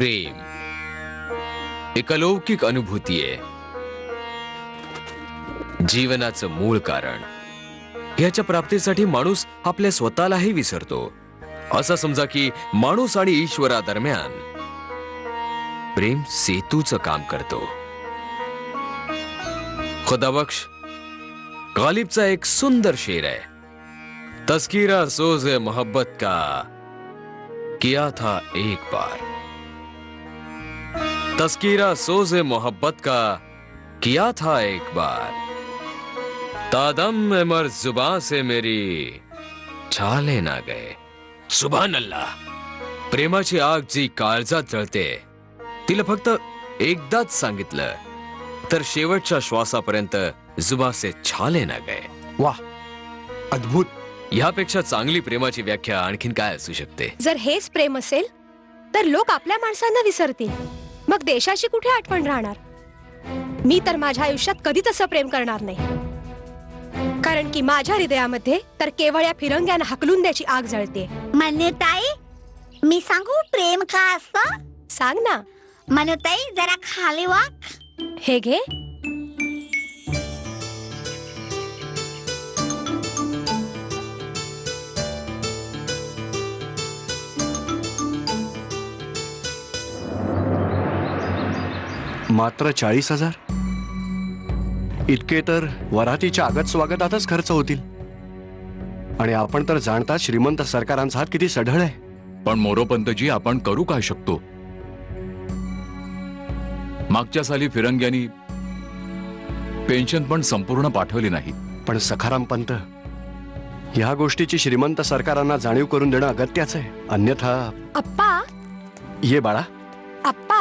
प्रेम एक अलौकिक अनुभूती आहे, जीवनाचं मूळ कारण. याच्या प्राप्तीसाठी माणूस आपल्या स्वतःलाही विसरतो. असं समजा की माणूस आणि ईश्वरादरम्यान प्रेम सेतूचं काम करतो. खुदाबख्श गालिबचा एक सुंदर शेर है, तस्कीरा सोज़े मोहब्बत का किया था एक बार. तस्कीरा सोज़े मोहब्बत का किया था एक बार, तादम में मर जुबान से मेरी छाले ना गए. सुभान अल्लाह. प्रेमाची आग जी काळजात जळते, तिला फक्त एकदाच सांगितलं तर शेवटच्या श्वासापर्यंत जुबान से छाले ना गए. वाह, अद्भुत. यापेक्षा चांगली प्रेमाची व्याख्या आणखीन काय असू शकते? जर हेच प्रेम असेल तर लोक आपल्या माणसांना विसरतील, मग देशाची कुठे आठवण राहणार? मी तर माझ्या आयुष्यात कधीच असं प्रेम करणार नाही, कारण की माझ्या हृदयामध्ये तर केवळ या फिरंग्यानं हकलून द्यायची आग जळते. मनुताई, मी सांगू प्रेम काय असतं? सांग ना. मनुताई, जरा खाली वाक. हे घे. मात्र 40,000 इतके तर वरातीच्या आगत स्वागतातच खर्च होतील. आणि आपण तर जाणता श्रीमंत सरकारांचा हात किती सढळ आहे. पण मोरोपंतजी, आपण करू काय शकतो? मागच्या साली फिरंग्यांनी पेन्शन पण संपूर्ण पाठवली नाही. पण सखाराम पंत, या गोष्टीची श्रीमंत सरकारांना जाणीव करून देणं अगत्याचं आहे. अन्यथा अप्पा, ये बाळा. अप्पा,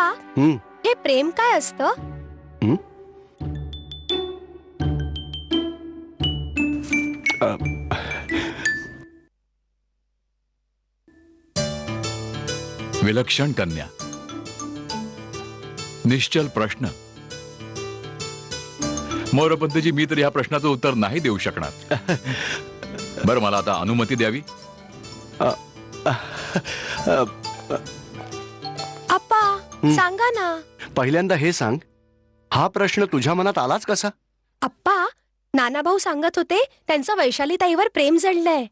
हे प्रेम काय असतं? विलक्षण कन्या, निश्चल प्रश्न. मोरोपंतजी, मी तर या प्रश्नाचं उत्तर नाही देऊ शकणार. बरं, मला आता अनुमती द्यावी. अप्पा, सांगा ना. पहिल्यांदा हे सांग, हा प्रश्न तुझ्या मनात आलाच कसा? अप्पा, नानाभाऊ सांगत होते त्यांचं वैशालीताईवर प्रेम जडलंय.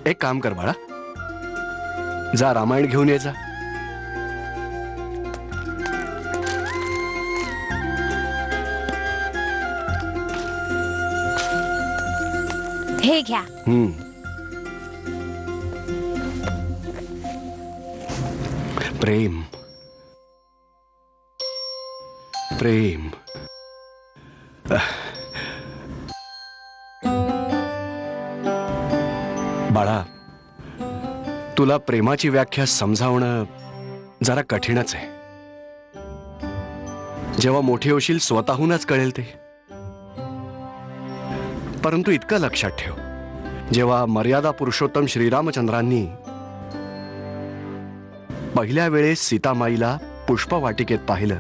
एक काम कर बाळा, जा रामायण घेऊन ये जा. हे घ्या. प्रेम, प्रेम. बाळा, तुला प्रेमाची व्याख्या समजावणं जरा कठीणच आहे. जेव्हा मोठी होशील स्वतःहूनच कळेल ते. परंतु इतकं लक्षात ठेव, जेव्हा मर्यादा पुरुषोत्तम श्रीरामचंद्रांनी पहिल्या वेळेस सीतामाईला पुष्पवाटिकेत पाहिलं,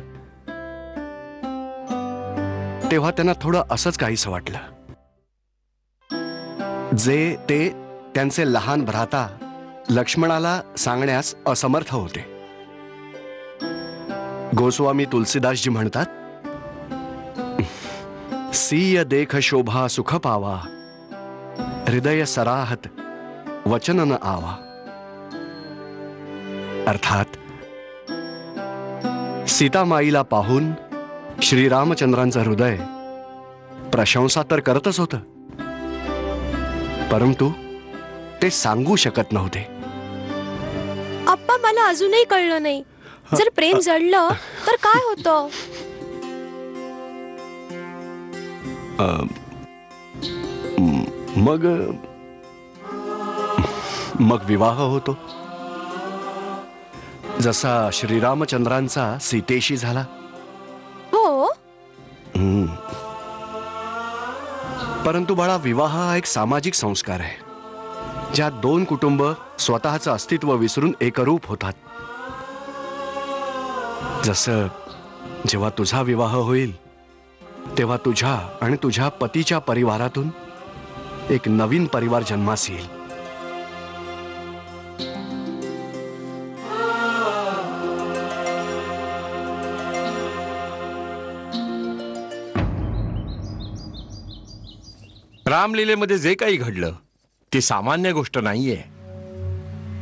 तेव्हा त्यांना थोडं असंच काहीसं वाटलं, जे ते त्यांचे लहान भ्राता लक्ष्मणाला सांगण्यास असमर्थ होते. गोस्वामी तुलसीदासजी म्हणतात, सीय देख शोभा सुख पावा, हृदय सराहत वचन न आवा. अर्थात सीतामाईला पाहून श्रीरामचंद्रांचं हृदय प्रशंसा तर करतच होतं, परंतु ते सांगू शकत नव्हते. अप्पा, मला अजूनही कळलं नाही, जर प्रेम जडलं तर काय होतं? मग विवाह होतो, जसा श्रीरामचंद्रांचा सीतेशी झाला. हो. परंतु बाळा, विवाह हा एक सामाजिक संस्कार आहे, ज्यात दोन कुटुंब स्वतःचं अस्तित्व विसरून एकरूप होतात. जसं जेव्हा तुझा विवाह होईल तेव्हा तुझ्या आणि तुझ्या पतीच्या परिवारातून एक नवीन परिवार जन्मास येईल. रामलीलेमध्ये जे काही घडलं ती सामान्य गोष्ट नाहीये,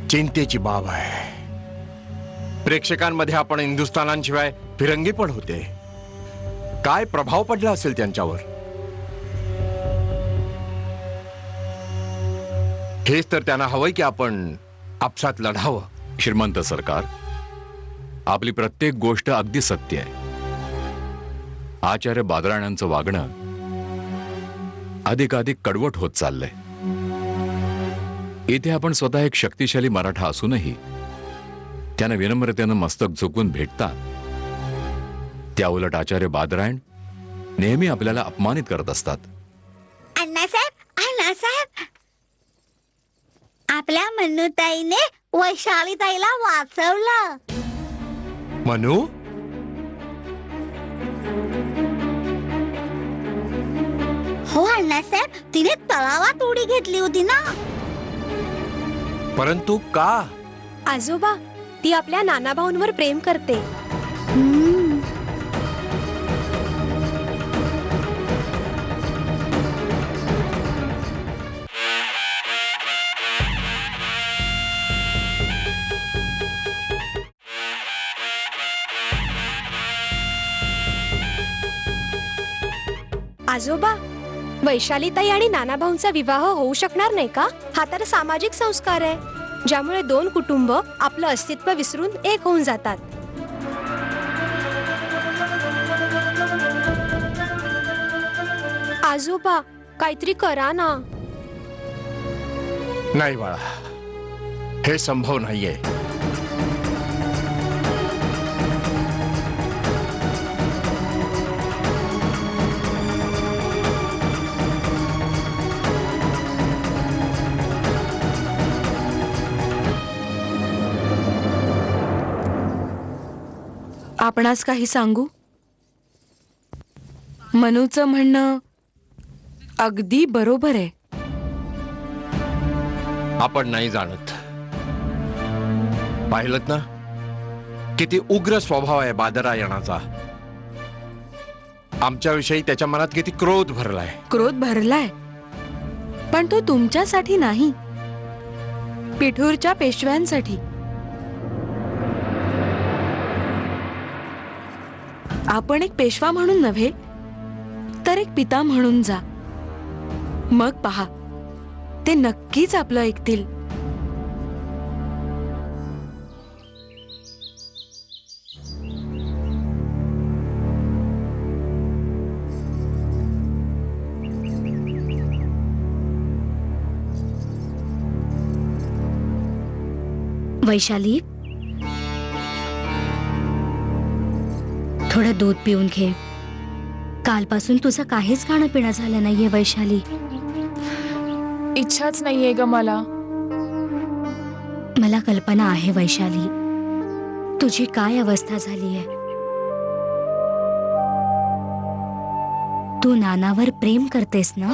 चिंतेची बाब आहे. प्रेक्षकांमध्ये आपण हिंदुस्थानांशिवाय फिरंगी पण होते. काय प्रभाव पडला असेल त्यांच्यावर. हेच तर त्यांना हवंय की आपण आपसात लढावं. श्रीमंत सरकार, आपली प्रत्येक गोष्ट अगदी सत्य आहे. आचार्य बादरायणांचं वागणं अधिकाधिक कडवट होत चाललंय. इथे आपण स्वतः एक शक्तिशाली मराठा असूनही त्यानं विनम्रतेनं मस्तक झुकवून भेटतात. त्या उलट आचार्य बादरायण नेहमी आपल्याला अपमानित करत असतात. अण्णासाहेब, आपल्या मन्नूताईने वैशालीताईला वाचवलं. मनू, हो अण्णासाहेब, तिने तळावात उडी घेतली होती ना. परंतु का? आजोबा, ती आपल्या नानाभाऊंवर प्रेम करते. आजोबा, वैशालीताई आणि नानाभाऊंचा विवाह होऊ शकणार नाही का? हा तर सामाजिक संस्कार आहे, ज्यामुळे दोन कुटुंब आपलं अस्तित्व विसरून एक होऊन जातात. आजोबा, काहीतरी करा ना. नाही बाळा, हे संभव नाहीये. आपणास काही सांगू? मनूचं म्हणणं अगदी बरोबर आहे. आपण नाही जाणत. पाहिलत ना किती उग्र स्वभाव आहे बादरायणाचा. आमच्याविषयी त्याच्या मनात किती क्रोध भरलाय. क्रोध भरलाय, पण तो तुमच्यासाठी नाही, पिठूरच्या पेशव्यांसाठी. आपण एक पेशवा म्हणून नव्हे तर एक पिता म्हणून जा. मग पहा, ते नक्कीच आपलं ऐकतील. वैशाली, थोडं दूध पिऊन घे. कालपासून तुझं काहीच खाणं पिणं झालं नाहीये वैशाली. इच्छाच नाहीये ग मला. मला कल्पना आहे वैशाली, तुझी काय अवस्था झालीये. तू नानावर प्रेम करतेस ना?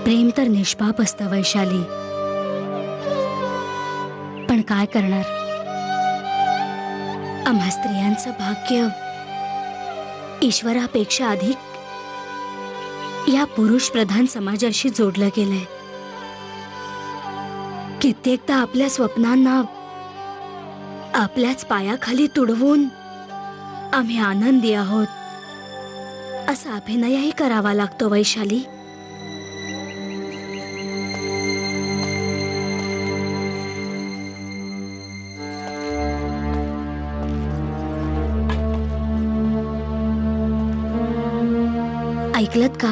प्रेम तर निष्पाप असतं वैशाली, पण काय करणार, आम्हा स्त्रियांचं भाग्य ईश्वरापेक्षा अधिक या पुरुष प्रधान समाजाशी जोडलं गेलंय. कित्येकदा आपल्या स्वप्नांना आपल्याच पायाखाली तुडवून आम्ही आनंदी आहोत असा अभिनयही करावा लागतो वैशाली. ऐकलत का?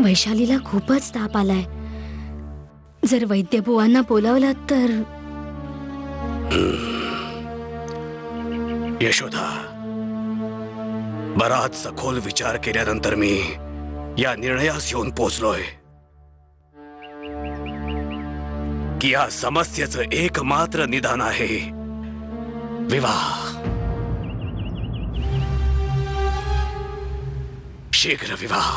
वैशालीला खूपच ताप आलाय. जर वैद्यबुवांना बोलावलं तर. यशोदा, बराच सखोल विचार केल्यानंतर मी या निर्णयास येऊन पोचलोय की या समस्येचं एकमात्र निदान आहे विवाह. शीघ्र विवाह.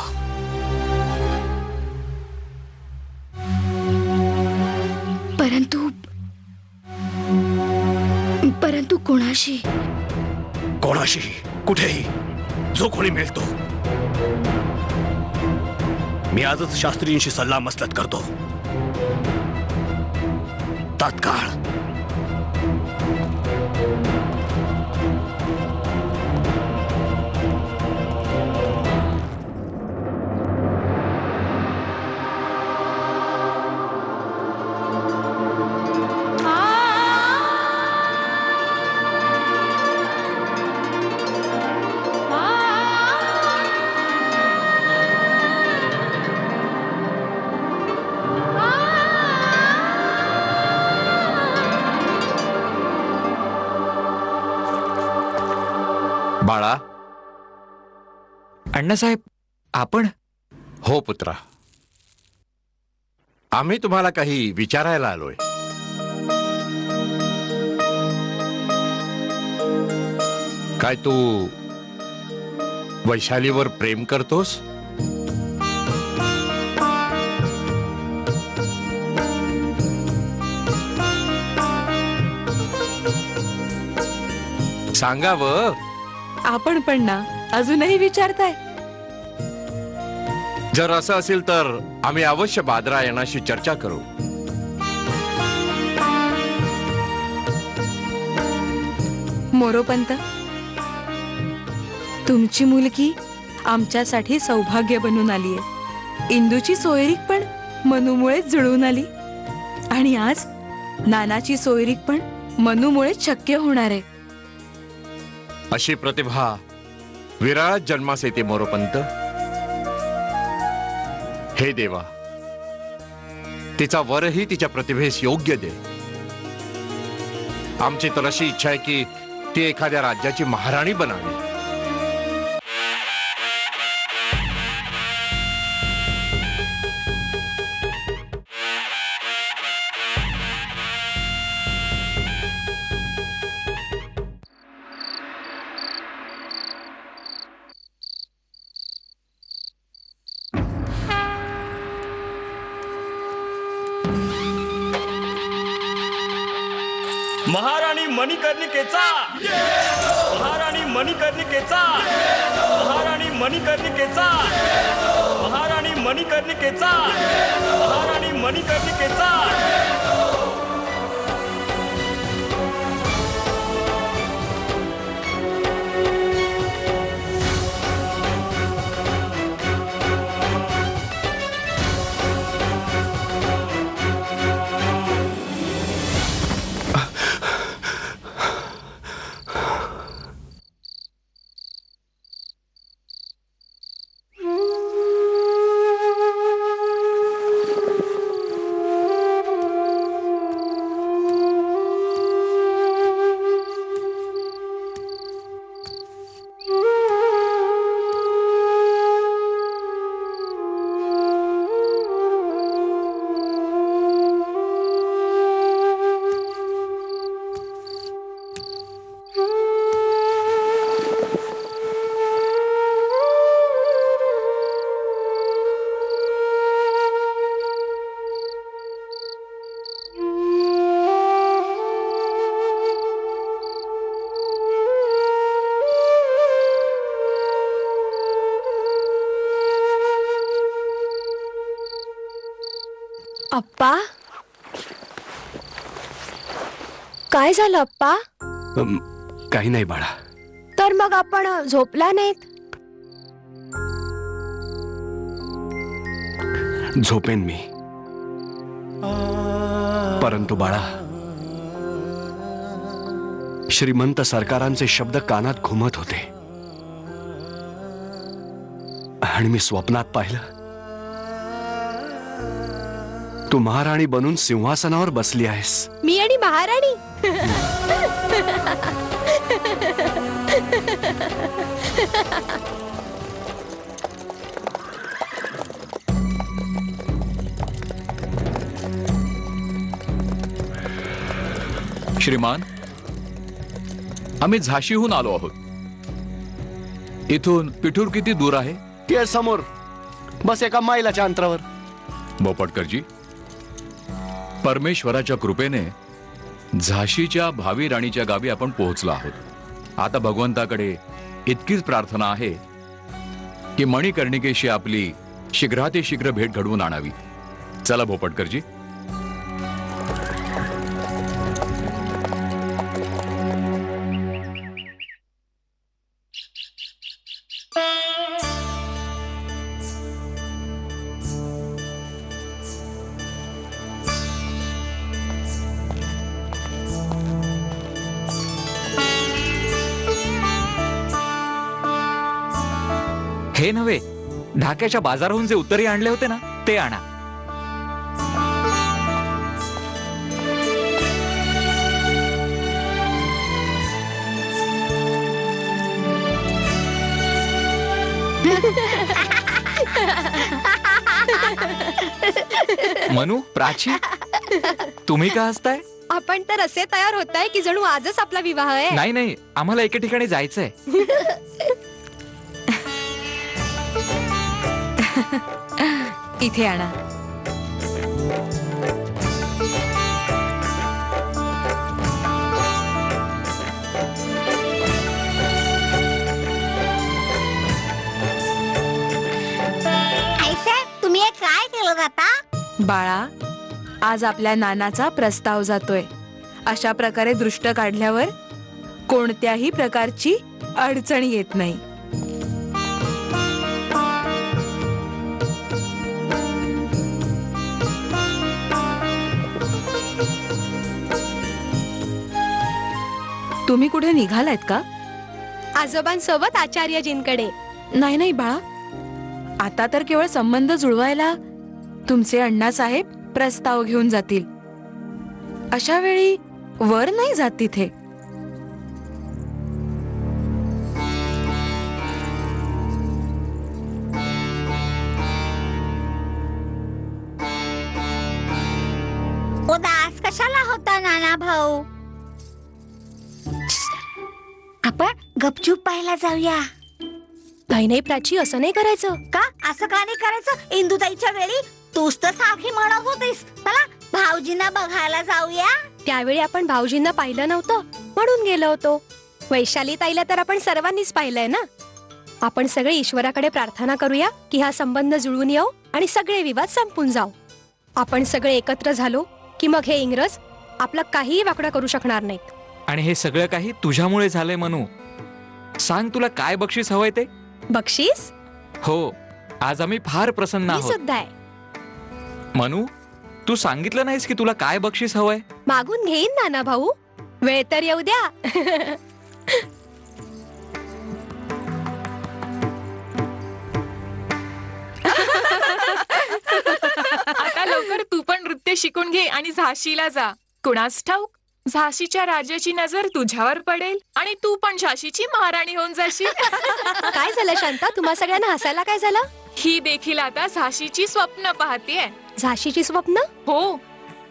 परंतु कोणाशी? कोणाशीही, कुठेही, जो कोणी मिळतो. मी आजच शास्त्रींशी सल्ला मसलत करतो. तात्काळ. बाळा. अण्णासाहेब, आपण? हो पुत्रा, आम्ही तुम्हाला काही विचारायला आलोय. काय तू वैशालीवर प्रेम करतोस? सांगावं. आपण पण ना अजूनही विचारताय. जर असं असेल तर आम्ही अवश्य बादरायणाशी चर्चा करू. मोरोपंत, तुमची मुलगी आमच्यासाठी सौभाग्य बनून आलीये. इंदूची सोयरीक पण मनूमुळेच जुळून आली आणि आज नानाची सोयरीक पण मनूमुळेच शक्य होणार आहे. अशी प्रतिभा विराट जन्मास येते मोरोपंत. हे देवा, तिचा वरही तिच्या प्रतिभेस योग्य दे. आमची तर अशी इच्छा आहे की ती एखाद्या राज्याची महाराणी बनावी. महाराणी मणिकर्णिकेचा, महाराणी मणिकर्णिकेचा, महाराणी मणिकर्णिकेचा, महाराणी मणिकर्णिकेचा, महाराणी मणिकर्णिकेचा. अप्पा, काय झालं अप्पा? काही नाही बाळा. तर मग आपण झोपला नाहीत? झोपेन मी, परंतु बाळा, श्रीमंत सरकारांचे शब्द कानात घुमत होते आणि मी स्वप्नात पाहिलं तू महाराणी बनून सिंहासनावर बसली आहेस. मी आणि महाराणी? श्रीमान, आम्ही झाशीहून आलो आहोत. इथून पिठूर किती दूर आहे? ती आहे समोर, बस एका मैलाच्या अंतरावर. बोपटकरजी, परमेश्वराच्या कृपेने झाशीच्या भावी राणीच्या गावी आपण पोहोचलो आहोत. आता भगवंताकडे इतकीच प्रार्थना आहे की मणिकर्णिकेशी आपली शीघ्रातिशीघ्र भेट घडवून आणावी. चला बोपटकरजी. हे नव्हे, ढाक्याच्या बाजाराहून जे उत्तरे आणले होते ना ते आणा. मनू, प्राची, तुम्ही का हसताय? आपण तर असे तयार होताय की जणू आजच आपला विवाह आहे. नाही नाही, आम्हाला एके ठिकाणी जायचंय. इथे आणा. आईसाहेब, तुम्ही हे काय केलं आता? बाळा, आज आपल्या नानाचा प्रस्ताव जातोय. अशा प्रकारे दृष्ट काढल्यावर कोणत्याही प्रकारची अडचण येत नाही. तुम्ही कुठे निघालायत का? आजोबांसोबत आचार्यजींकडे. नाही नाही बाळा, आता तर केवळ संबंध जुळवायला तुमचे अण्णासाहेब प्रस्ताव घेऊन जातील. अशा वेळी वर नाही जात तिथे. उदास कशाला होता नाना भाऊ? आपण गपचूप पाहायला जाऊया. नाही नाही प्राची, असं नाही करायचं. का असं का नाही करायचं? इंदुताईच्या वेळी तूच तर सारखी म्हणत होतीस चला भाऊजींना बघायला जाऊया. त्यावेळी आपण भाऊजींना पाहिलं नव्हतं म्हणून गेलो होतो. वैशाली ताईला तर आपण सर्वांनीच पाहिलंय ना. आपण सगळे ईश्वराकडे प्रार्थना करूया की हा संबंध जुळून येऊ आणि सगळे विवाद संपून जाऊ. आपण सगळे एकत्र झालो की मग हे इंग्रज आपलं काहीही वाकडं करू शकणार नाहीत. आणि हे सगळं काही तुझ्यामुळे झालंय मनू. सांग, तुला काय बक्षीस हवंय ते? बक्षीस? हो, आज आम्ही फार प्रसन्न मी आहोत. सुद्धा आहे. मनू, तू सांगितलं नाहीस की तुला काय बक्षीस हवंय? मागून घेईन नाना भाऊ, वेळ तर येऊ द्या. आता लवकर तू पण नृत्य शिकून घे आणि झाशीला जा. कुणास ठाऊक, झाशीच्या राजाची नजर तुझ्यावर पडेल आणि तू पण झाशीची महाराणी होऊन जाशील. काय झालं शांता, तुम्हा सगळ्यांना हसायला काय झालं? ही देखील आता झाशीची स्वप्न पाहतेय. झाशीची स्वप्न? हो,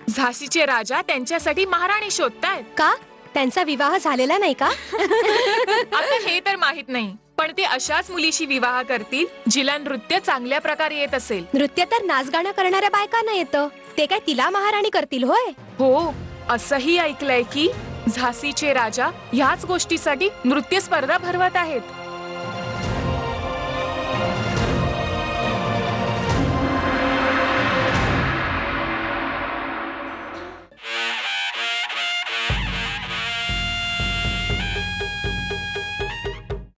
झाशीचे राजा त्यांच्यासाठी महाराणी शोधतायत. का? त्यांचा विवाह झालेला नाही का? आता हे तर माहित नाही, पण ते अशाच मुलीशी विवाह करतील जिला नृत्य चांगल्या प्रकारे येत असेल. नृत्य तर नाच गाणं करणाऱ्या बायकांना येतं. ते काय तिला महाराणी करतील होय? हो, असंही ऐकलंय की झाशीचे राजा ह्याच गोष्टीसाठी नृत्य स्पर्धा भरवत आहेत.